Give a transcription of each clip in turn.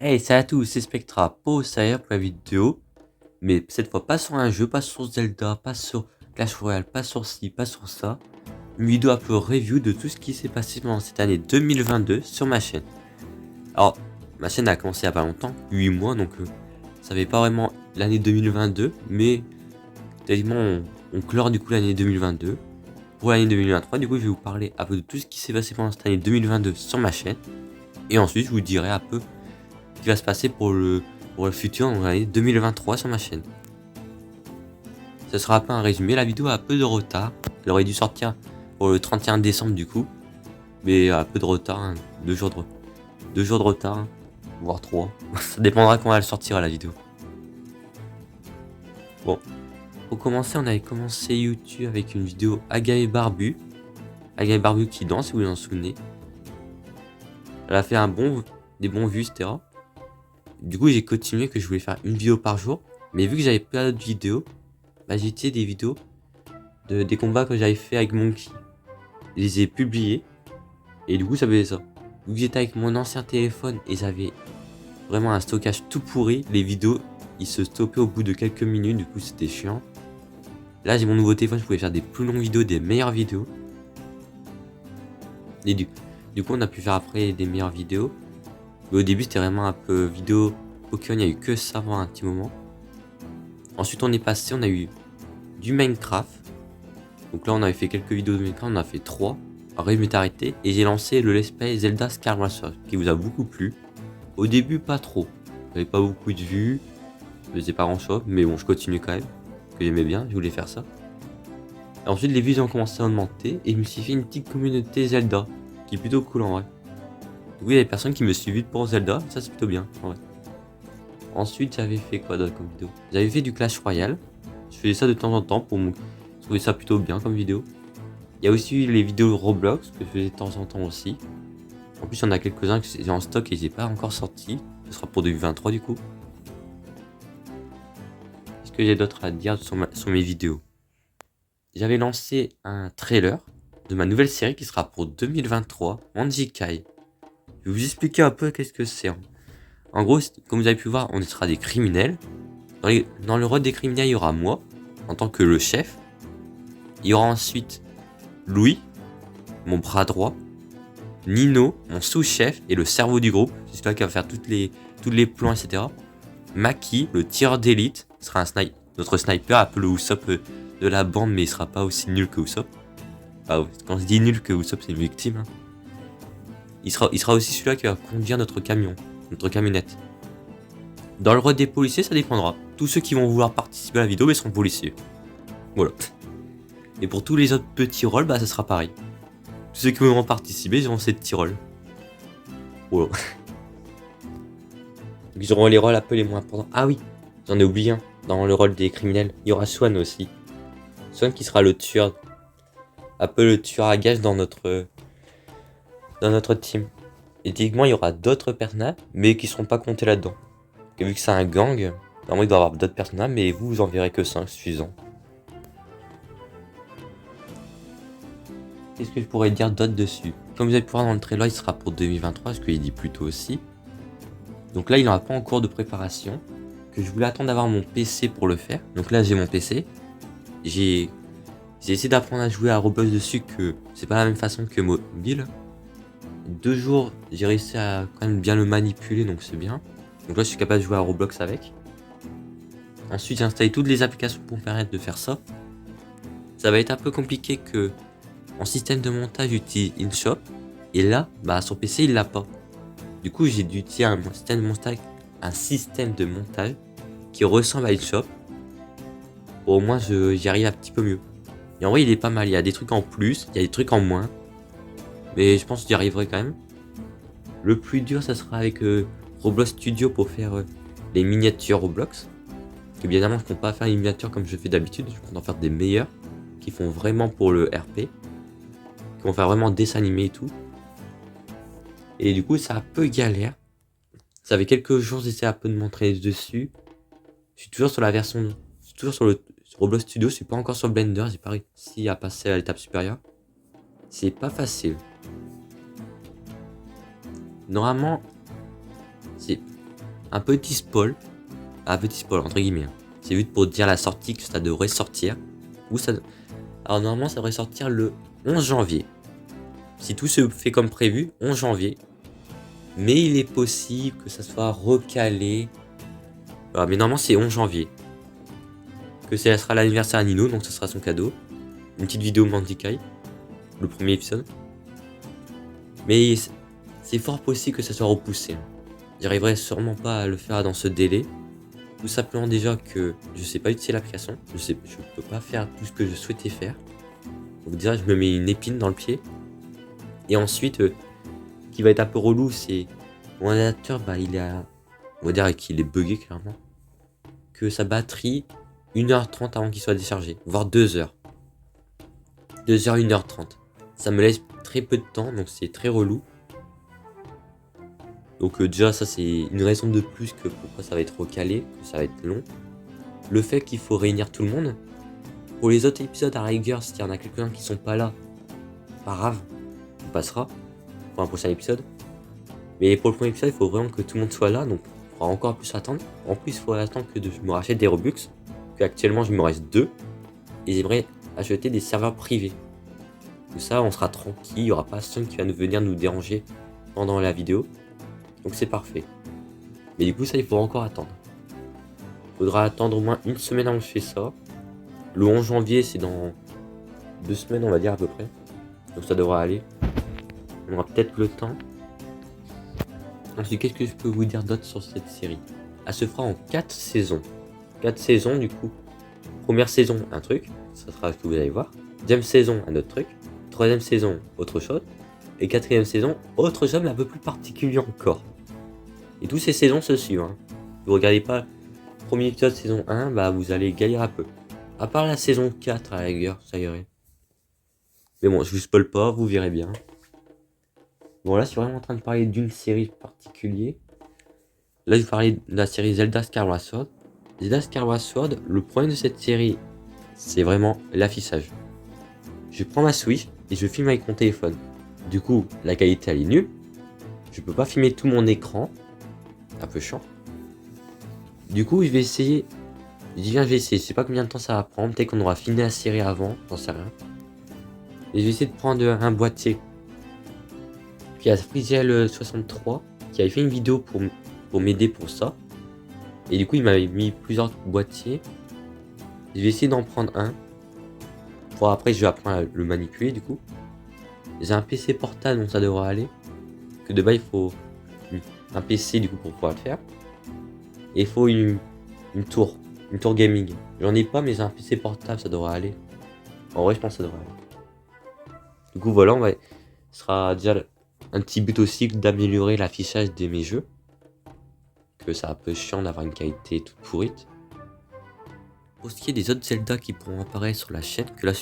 Hey, salut à tous, c'est Spectra, pause pour la vidéo, mais cette fois pas sur un jeu, pas sur Zelda, pas sur Clash Royale, pas sur ci, pas sur ça. Une vidéo un peu review de tout ce qui s'est passé pendant cette année 2022 sur ma chaîne. Alors, ma chaîne a commencé il y a pas longtemps, 8 mois, donc ça fait pas vraiment l'année 2022, mais tellement on clore du coup l'année 2022. Pour l'année 2023, du coup je vais vous parler un peu de tout ce qui s'est passé pendant cette année 2022 sur ma chaîne, et ensuite je vous dirai un peu qui va se passer pour le futur dans l'année 2023 sur ma chaîne. Ce sera pas un résumé, la vidéo a un peu de retard. Elle aurait dû sortir pour le 31 décembre du coup. Mais un peu de retard, hein. 2 jours de retard, hein. Voire 3. Ça dépendra quand elle sortira la vidéo. Bon. Pour commencer, on avait commencé YouTube avec une vidéo Aga et Barbu. Aga et Barbu qui danse, si vous vous en souvenez. Elle a fait des bons vues, etc. Du coup, j'ai continué que je voulais faire une vidéo par jour. Mais vu que j'avais pas d'autres vidéos, bah, j'ai utilisé des vidéos des combats que j'avais fait avec Monkey. Je les ai publiés. Et du coup, ça faisait ça. Vu que j'étais avec mon ancien téléphone et j'avais vraiment un stockage tout pourri, les vidéos, ils se stoppaient au bout de quelques minutes. Du coup, c'était chiant. Là, j'ai mon nouveau téléphone, je pouvais faire des plus longues vidéos, des meilleures vidéos. Et du coup, on a pu faire après des meilleures vidéos. Mais au début, c'était vraiment un peu vidéo Pokémon. Il n'y a eu que ça pendant un petit moment. Ensuite, on est passé, on a eu du Minecraft. Donc là, on avait fait quelques vidéos de Minecraft, on a fait 3. Après, je m'étais arrêté et j'ai lancé le Let's Play Zelda Skyward Sword qui vous a beaucoup plu. Au début, pas trop. J'avais pas beaucoup de vues, je faisais pas grand chose, mais bon, je continue quand même. Que j'aimais bien, je voulais faire ça. Et ensuite, les vues ont commencé à augmenter et je me suis fait une petite communauté Zelda qui est plutôt cool en vrai. Du coup, il y a des personnes qui me suivent pour Zelda, ça c'est plutôt bien en vrai. Ensuite, j'avais fait quoi d'autre comme vidéo? J'avais fait du Clash Royale. Je faisais ça de temps en temps pour me trouver ça plutôt bien comme vidéo. Il y a aussi les vidéos Roblox que je faisais de temps en temps aussi. En plus, il y en a quelques-uns que j'ai en stock et j'ai pas encore sorti. Ce sera pour 2023 du coup. Qu'est-ce que j'ai d'autre à dire sur mes vidéos? J'avais lancé un trailer de ma nouvelle série qui sera pour 2023, Manjikai. Je vais vous expliquer un peu qu'est-ce que c'est. En gros, comme vous avez pu voir, on sera des criminels. Dans le rôle des criminels, il y aura moi, en tant que le chef. Il y aura ensuite Louis, mon bras droit. Nino, mon sous-chef et le cerveau du groupe, c'est celui qui va faire tous les plans, etc. Maki, le tireur d'élite, sera notre sniper, un peu le Usopp de la bande, mais il sera pas aussi nul que Usopp. Ah, quand je dis nul que Usopp, c'est une victime. Hein. Il sera aussi celui qui va conduire notre camion, notre camionnette. Dans le rôle des policiers, ça dépendra. Tous ceux qui vont vouloir participer à la vidéo, seront policiers. Voilà. Et pour tous les autres petits rôles, bah ça sera pareil. Tous ceux qui voudront participer, ils auront ces petits rôles. Voilà. Ils auront les rôles un peu les moins importants. Ah oui, j'en ai oublié un. Dans le rôle des criminels, il y aura Swan aussi. Swan qui sera le tueur. Un peu le tueur à gages dans notre team. Et techniquement, il y aura d'autres personnages, mais qui ne seront pas comptés là-dedans. Vu que c'est un gang, normalement il doit y avoir d'autres personnages, mais vous en verrez que 5 suffisants. Qu'est-ce que je pourrais dire d'autre dessus? Comme vous avez pu voir dans le trailer, il sera pour 2023, ce qu'il dit plus tôt aussi. Donc là, il n'aura pas en cours de préparation. Que je voulais attendre d'avoir mon PC pour le faire. Donc là, j'ai mon PC. J'ai essayé d'apprendre à jouer à Roblox dessus, que c'est pas la même façon que mobile. 2 jours, j'ai réussi à quand même bien le manipuler, donc c'est bien. Donc là, je suis capable de jouer à Roblox avec. Ensuite, j'ai installé toutes les applications pour me permettre de faire ça. Ça va être un peu compliqué que en système de montage, j'utilise InShot. Et là, bah sur PC, il l'a pas. Du coup, j'ai dû utiliser un système de montage qui ressemble à InShot. Au moins, j'y arrive un petit peu mieux. Et en vrai, il est pas mal. Il y a des trucs en plus, il y a des trucs en moins. Mais je pense que j'y arriverai quand même. Le plus dur, ça sera avec Roblox Studio pour faire les miniatures Roblox. Que bien évidemment, je compte pas faire les miniatures comme je fais d'habitude. Je compte en faire des meilleures qui font vraiment pour le RP. Qui vont faire vraiment dessin animé et tout. Et du coup, c'est un peu galère. Ça fait quelques jours, j'essaie un peu de m'entraîner dessus. Je suis toujours sur la version. Je suis toujours sur le Roblox Studio, je suis pas encore sur Blender, j'ai pas réussi à passer à l'étape supérieure. C'est pas facile. Normalement, un petit spoil. Un petit spoil entre guillemets. C'est juste pour dire la sortie que ça devrait sortir. Ou ça... Alors normalement ça devrait sortir le 11 janvier. Si tout se fait comme prévu, 11 janvier. Mais il est possible que ça soit recalé. Voilà, mais normalement c'est 11 janvier. Que ça sera l'anniversaire à Nino, donc ce sera son cadeau. Une petite vidéo Mandikai. Le premier épisode. Mais c'est fort possible que ça soit repoussé. J'arriverai sûrement pas à le faire dans ce délai. Tout simplement déjà que je sais pas utiliser l'application. Je peux pas faire tout ce que je souhaitais faire. Donc déjà je me mets une épine dans le pied. Et ensuite, qui va être un peu relou, c'est mon adaptateur, bah il a, on va dire qu'il est bugué clairement. Que sa batterie 1h30 avant qu'il soit déchargé, voire 2h. 2h, 1h30. Ça me laisse très peu de temps, donc c'est très relou. Donc déjà ça c'est une raison de plus que pourquoi ça va être recalé, que ça va être long. Le fait qu'il faut réunir tout le monde. Pour les autres épisodes à la rigueur, s'il y en a quelques-uns qui sont pas là, pas grave, on passera pour un prochain épisode. Mais pour le premier épisode, il faut vraiment que tout le monde soit là, donc il faudra encore plus attendre. En plus, il faudra attendre que je me rachète des Robux, qu'actuellement je me reste 2, et j'aimerais acheter des serveurs privés. Tout ça, on sera tranquille, il n'y aura pas personne qui va venir nous déranger pendant la vidéo. Donc c'est parfait. Mais du coup, ça, il faudra encore attendre. Il faudra attendre au moins une semaine avant que je fais ça. Le 11 janvier, c'est dans 2 semaines, on va dire à peu près. Donc ça devra aller. On aura peut-être le temps. Ensuite, qu'est-ce que je peux vous dire d'autre sur cette série? Elle se fera en 4 saisons. 4 saisons, du coup. Première saison, un truc. Ça sera ce que vous allez voir. Deuxième saison, un autre truc. Troisième saison, autre chose. Et quatrième saison, autre chose, mais un peu plus particulier encore. Et toutes ces saisons se suivent. Hein. Vous regardez pas premier épisode saison 1, bah vous allez galérer un peu. À part la saison 4 à la rigueur, ça irait. Mais bon, je vous spoil pas, vous verrez bien. Bon là, je suis vraiment en train de parler d'une série particulière. Là, je vais parler de la série Zelda Skyward Sword. Zelda Skyward Sword, le problème de cette série, c'est vraiment l'affichage. Je prends ma Switch et je filme avec mon téléphone. Du coup, la qualité elle est nulle. Je peux pas filmer tout mon écran. Un peu chiant. Du coup, je vais essayer. Je dis bien, je vais essayer. Je sais pas combien de temps ça va prendre. Peut-être qu'on aura fini la série avant. J'en sais rien. Et je vais essayer de prendre un boîtier. Puis il y a Friziel63 qui avait fait une vidéo pour m'aider pour ça. Et du coup, il m'avait mis plusieurs boîtiers. Je vais essayer d'en prendre un. Pour après, je vais apprendre à le manipuler du coup. J'ai un PC portable, donc ça devrait aller. Que de base, il faut un PC du coup pour pouvoir le faire. Et il faut une tour. Une tour gaming. J'en ai pas, mais j'ai un PC portable, ça devrait aller. En vrai, je pense que ça devrait aller. Du coup, voilà, ce sera déjà un petit but aussi d'améliorer l'affichage de mes jeux. Que c'est un peu chiant d'avoir une qualité toute pourrite. Pour ce qui est des autres Zelda qui pourront apparaître sur la chaîne, que là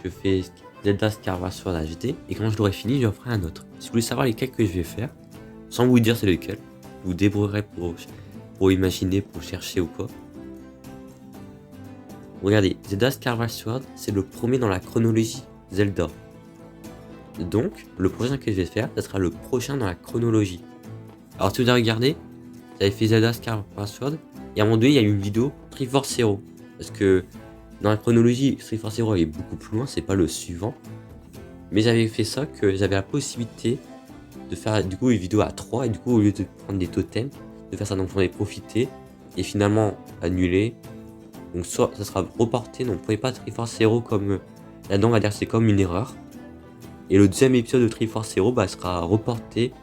je fais Zelda Skyward Sword HD et quand je l'aurai fini, j'en ferai un autre. Si vous voulez savoir lesquels que je vais faire, sans vous dire c'est lequel, vous débrouillerez pour imaginer, pour chercher ou quoi. Regardez, Zelda Skyward Sword, c'est le premier dans la chronologie Zelda. Donc, le prochain que je vais faire, ça sera le prochain dans la chronologie. Alors si vous avez regardé, j'avais fait Zelda Skyward Sword, et à un moment donné, il y a eu une vidéo Triforce Zero. Parce que dans la chronologie, Triforce Zero est beaucoup plus loin, c'est pas le suivant. Mais j'avais fait ça, que j'avais la possibilité de faire du coup une vidéo à 3, et du coup au lieu de prendre des totems, de faire ça, donc j'en ai profité, et finalement annulé. Donc soit ça sera reporté, donc vous pouvez pas Triforce Zero comme là-dedans, on va dire c'est comme une erreur. Et le deuxième épisode de Triforce Zero bah, sera reporté,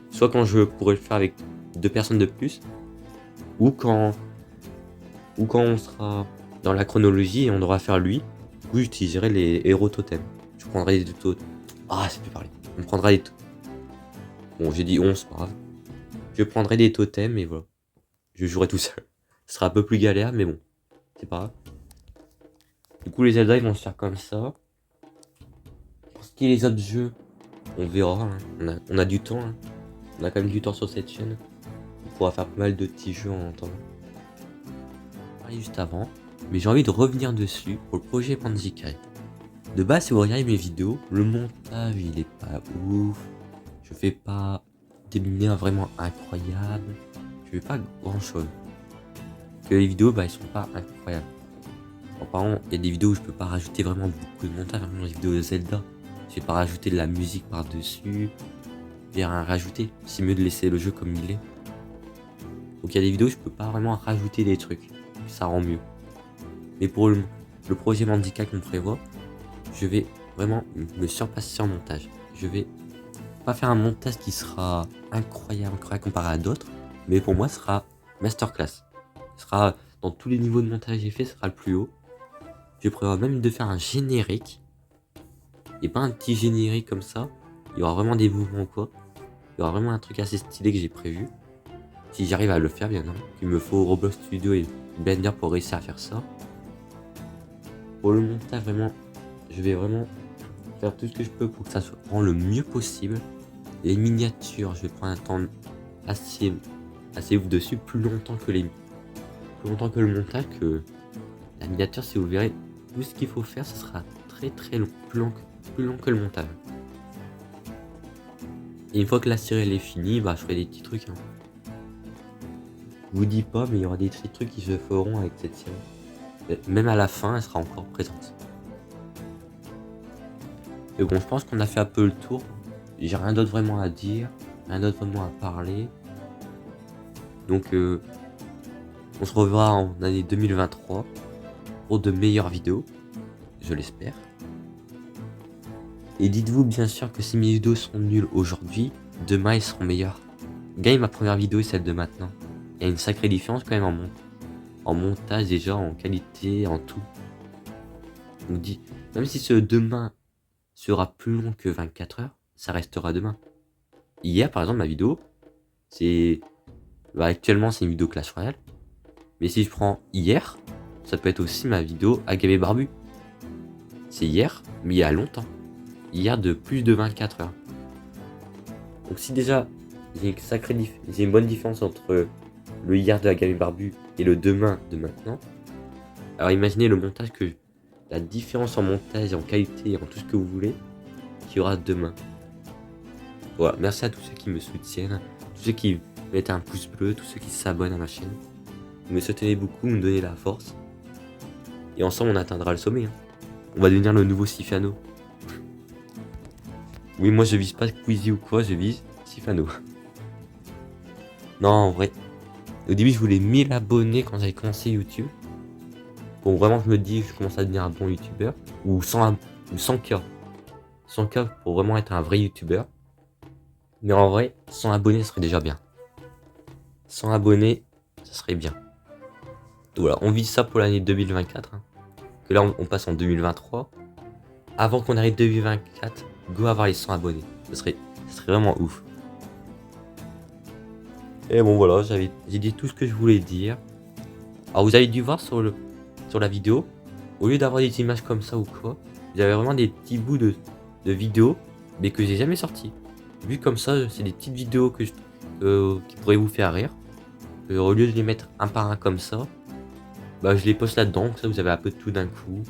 soit quand je pourrai le faire avec 2 personnes de plus, ou quand on sera dans la chronologie et on devra faire lui, du coup j'utiliserai les héros totems. Je prendrai des totems. Ah, c'est plus parler. On prendra des totems. Bon, j'ai dit 11, c'est pas grave. Je prendrai des totems et voilà. Je jouerai tout seul. Ce sera un peu plus galère, mais bon. C'est pas grave. Du coup, les Zelda, ils vont se faire comme ça. Pour ce qui est des autres jeux, on verra. Hein. On a du temps. Hein. On a quand même du temps sur cette chaîne. On pourra faire pas mal de petits jeux en attendant. Juste avant, mais j'ai envie de revenir dessus pour le projet Panzikai. De base, si vous regardez mes vidéos, le montage il est pas ouf. Je fais pas des lumières vraiment incroyables. je fais pas grand chose. Que les vidéos, bah, elles sont pas incroyables. Par exemple, il y a des vidéos où je peux pas rajouter vraiment beaucoup de montage. Par exemple, les vidéos de Zelda, je vais pas rajouter de la musique par-dessus. Je vais rien rajouter. C'est mieux de laisser le jeu comme il est. Donc il y a des vidéos où je peux pas vraiment rajouter des trucs. Ça rend mieux. Mais pour le projet Mandika qu'on prévoit, je vais vraiment me surpasser en montage. Je vais pas faire un montage qui sera incroyable comparé à d'autres. Mais pour moi, ce sera masterclass. Ce sera dans tous les niveaux de montage que j'ai fait, ce sera le plus haut. Je prévois même de faire un générique. Et pas un petit générique comme ça. Il y aura vraiment des mouvements ou quoi. Il y aura vraiment un truc assez stylé que j'ai prévu. Si j'arrive à le faire, bien entendu. Il me faut Roblox Studio et Blender pour réussir à faire ça. Pour le montage, vraiment, je vais vraiment faire tout ce que je peux pour que ça se rende le mieux possible. Les miniatures, je vais prendre un temps assez ouf dessus, plus longtemps que le montage, que la miniature, si vous verrez tout ce qu'il faut faire, ce sera très long, plus long que le montage. Et une fois que la série elle est finie, bah je ferai des petits trucs. Hein. Je vous dis pas, mais il y aura des petits trucs qui se feront avec cette série. Même à la fin, elle sera encore présente. Mais bon, je pense qu'on a fait un peu le tour. J'ai rien d'autre vraiment à dire, rien d'autre vraiment à parler. Donc, on se reverra en année 2023 pour de meilleures vidéos, je l'espère. Et dites-vous bien sûr que si mes vidéos sont nulles aujourd'hui, demain elles seront meilleures. Gagne ma première vidéo et celle de maintenant. Il y a une sacrée différence quand même en montage déjà, en qualité, en tout. Donc même si ce demain sera plus long que 24 heures, ça restera demain. Hier par exemple ma vidéo, c'est... actuellement c'est une vidéo Clash Royale. Mais si je prends hier, ça peut être aussi ma vidéo Agame Barbu. C'est hier, mais il y a longtemps. Hier de plus de 24 heures. Donc si déjà j'ai une bonne différence entre le hier de Agame Barbu et le demain de maintenant. Alors imaginez le montage la différence en montage, en qualité, en tout ce que vous voulez, qu'il y aura demain. Voilà, merci à tous ceux qui me soutiennent, tous ceux qui mettent un pouce bleu, tous ceux qui s'abonnent à ma chaîne. Vous me soutenez beaucoup, vous me donnez la force. Et ensemble on atteindra le sommet. Hein. On va devenir le nouveau Sifano. Oui, moi je vise pas Squeezie ou quoi, je vise Sifano. Non, en vrai. Au début, je voulais 1000 abonnés quand j'avais commencé YouTube. Pour vraiment que je me dise que je commence à devenir un bon YouTubeur. Ou 100K. 100K pour vraiment être un vrai YouTubeur. Mais en vrai, 100 abonnés, ce serait déjà bien. 100 abonnés, ça serait bien. Donc voilà, on vise ça pour l'année 2024. Hein. Que là, on passe en 2023. Avant qu'on arrive 2024, go avoir les 100 abonnés. Ce serait vraiment ouf. Et bon voilà, j'ai dit tout ce que je voulais dire. Alors vous avez dû voir sur la vidéo, au lieu d'avoir des images comme ça ou quoi, vous avez vraiment des petits bouts de vidéos, mais que j'ai jamais sortis. Vu comme ça, c'est des petites vidéos qui pourraient vous faire rire. Au lieu de les mettre un par un comme ça, bah je les poste là-dedans, comme ça vous avez un peu de tout d'un coup.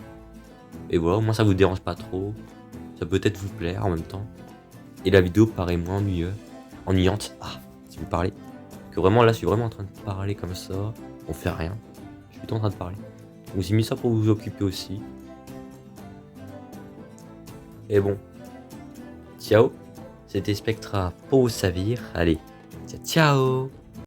Et voilà, au moins ça vous dérange pas trop. Ça peut peut-être vous plaire en même temps. Et la vidéo paraît moins ennuyante. Ah, si vous parlez. Que vraiment là, je suis vraiment en train de parler comme ça. On fait rien. Je suis plutôt en train de parler. Donc j'ai mis ça pour vous occuper aussi. Et bon. Ciao. C'était Spectra pour vous servir. Allez. Ciao.